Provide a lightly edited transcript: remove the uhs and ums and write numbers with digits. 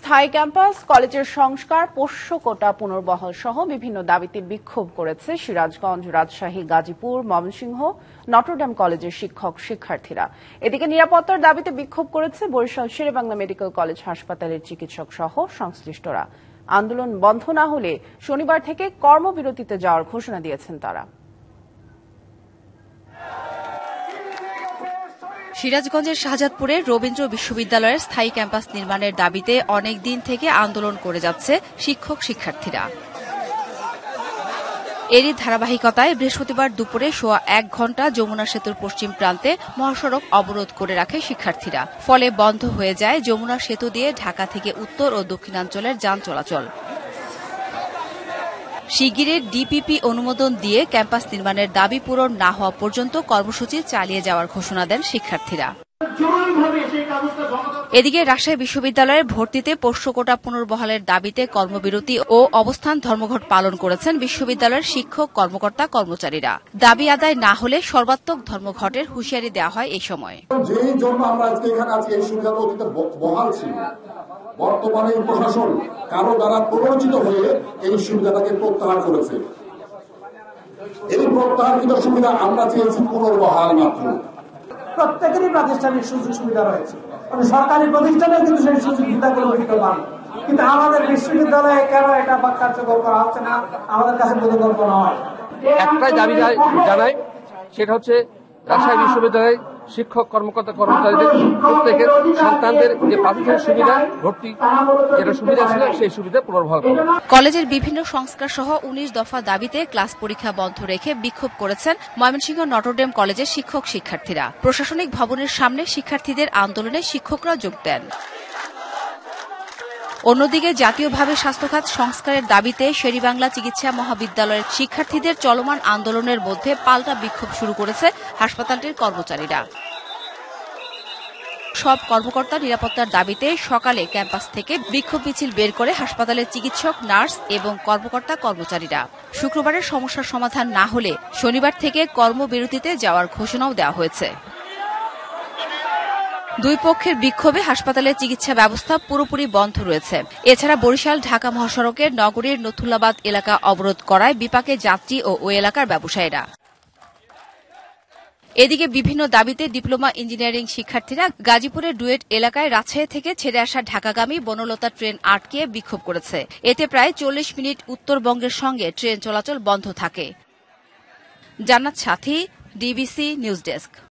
স্থায়ী ক্যাম্পাস, কলেজের সংস্কার, পোষ্য কোটা পুনর্বহাল সহ বিভিন্ন দাবিতে বিক্ষোভ করেছে সিরাজগঞ্জ, রাজশাহী, গাজীপুর, ময়মনসিংহ নটরডেম কলেজের শিক্ষক শিক্ষার্থীরা। এদিকে নিরাপত্তার দাবিতে বিক্ষোভ করেছে বরিশাল শেরেবাংলা মেডিকেল কলেজ হাসপাতালের চিকিৎসক সহ সংশ্লিষ্টরা। আন্দোলন বন্ধ না হলে শনিবার থেকে কর্মবিরতিতে যাওয়ার ঘোষণা দিয়েছেন তারা। সিরাজগঞ্জের শাহজাদপুরে রবীন্দ্র বিশ্ববিদ্যালয়ের স্থায়ী ক্যাম্পাস নির্মাণের দাবিতে অনেক দিন থেকে আন্দোলন করে যাচ্ছে শিক্ষক শিক্ষার্থীরা। এরই ধারাবাহিকতায় বৃহস্পতিবার দুপুরে সোয়া ১ ঘণ্টা যমুনা সেতুর পশ্চিম প্রান্তে মহাসড়ক অবরোধ করে রাখে শিক্ষার্থীরা। ফলে বন্ধ হয়ে যায় যমুনা সেতু দিয়ে ঢাকা থেকে উত্তর ও দক্ষিণাঞ্চলের যান চলাচল। শিগগিরের ডিপিপি অনুমোদন দিয়ে ক্যাম্পাস নির্মাণের দাবি পূরণ না হওয়া পর্যন্ত কর্মসূচি চালিয়ে যাওয়ার ঘোষণা দেন শিক্ষার্থীরা। এদিকে রাজশাহী বিশ্ববিদ্যালয়ের ভর্তিতে পোষ্য কোটা পুনর্বহালের দাবিতে কর্মবিরতি ও অবস্থান ধর্মঘট পালন করেছেন বিশ্ববিদ্যালয়ের শিক্ষক কর্মকর্তা কর্মচারীরা। দাবি আদায় না হলে সর্বাত্মক ধর্মঘটের হুঁশিয়ারি দেওয়া হয় এই সময়। যেই জন্য আমরা আজকে এই সুবিধা বহাল ছিল, বর্তমানে প্রশাসন কারো দ্বারা প্ররোচিত হয়ে এই সুবিধাটাকে প্রত্যাহার করেছে। এই প্রত্যাহারকৃত সুবিধা আমরা চেয়েছি পুনর্বহাল মাত্র। প্রত্যেকেরই প্রাতিষ্ঠানিক সুযোগ সুবিধা রয়েছে, সরকারি প্রতিষ্ঠানে কিন্তু সেই সুযোগ সুবিধাগুলো বিদ্যমান, কিন্তু আমাদের বিশ্ববিদ্যালয়ে কেন এটা কার্যকর করা হচ্ছে না আমাদের কাছে বোধগম্য নয়। একটাই দাবি জানাই, সেটা হচ্ছে রাজশাহী বিশ্ববিদ্যালয়ে শিক্ষক কর্মকর্তা কর্মচারীদের প্রত্যেকের সন্তানদের যে প্রাতিষ্ঠানিক সুবিধা ভর্তি যেটা সুবিধা ছিল সেই সুবিধা পুনর্বহাল করা। কলেজের বিভিন্ন সংস্কার সহ ১৯ দফা দাবিতে ক্লাস পরীক্ষা বন্ধ রেখে বিক্ষোভ করেছেন ময়মনসিংহ নটরডেম কলেজের শিক্ষক শিক্ষার্থীরা। প্রশাসনিক ভবনের সামনে শিক্ষার্থীদের আন্দোলনে শিক্ষকরা যোগ দেন। অন্যদিকে জাতীয়ভাবে স্বাস্থ্যখাত সংস্কারের দাবিতে শেরেবাংলা চিকিৎসা মহাবিদ্যালয়ের শিক্ষার্থীদের চলমান আন্দোলনের মধ্যে পাল্টা বিক্ষোভ শুরু করেছে হাসপাতালটির কর্মচারীরা। সব কর্মকর্তা নিরাপত্তার দাবিতে সকালে ক্যাম্পাস থেকে বিক্ষোভ মিছিল বের করে হাসপাতালের চিকিৎসক, নার্স এবং কর্মকর্তা কর্মচারীরা। শুক্রবারের সমস্যার সমাধান না হলে শনিবার থেকে কর্মবিরতিতে যাওয়ার ঘোষণাও দেওয়া হয়েছে। দুই পক্ষের বিক্ষোভে হাসপাতালের চিকিৎসা ব্যবস্থা পুরোপুরি বন্ধ রয়েছে। এছাড়া বরিশাল ঢাকা মহাসড়কের নগরীর নথুল্লাবাদ এলাকা অবরোধ করায় বিপাকে যাত্রী ও ওই এলাকার ব্যবসায়ীরা। এদিকে বিভিন্ন দাবিতে ডিপ্লোমা ইঞ্জিনিয়ারিং শিক্ষার্থীরা গাজীপুরের ডুয়েট এলাকায় রাজশাহী থেকে ছেড়ে আসা ঢাকাগামী বনলতা ট্রেন আটকে বিক্ষোভ করেছে। এতে প্রায় ৪০ মিনিট উত্তরবঙ্গের সঙ্গে ট্রেন চলাচল বন্ধ থাকে। জান্নাত সাথী, ডিবিসি নিউজ ডেস্ক।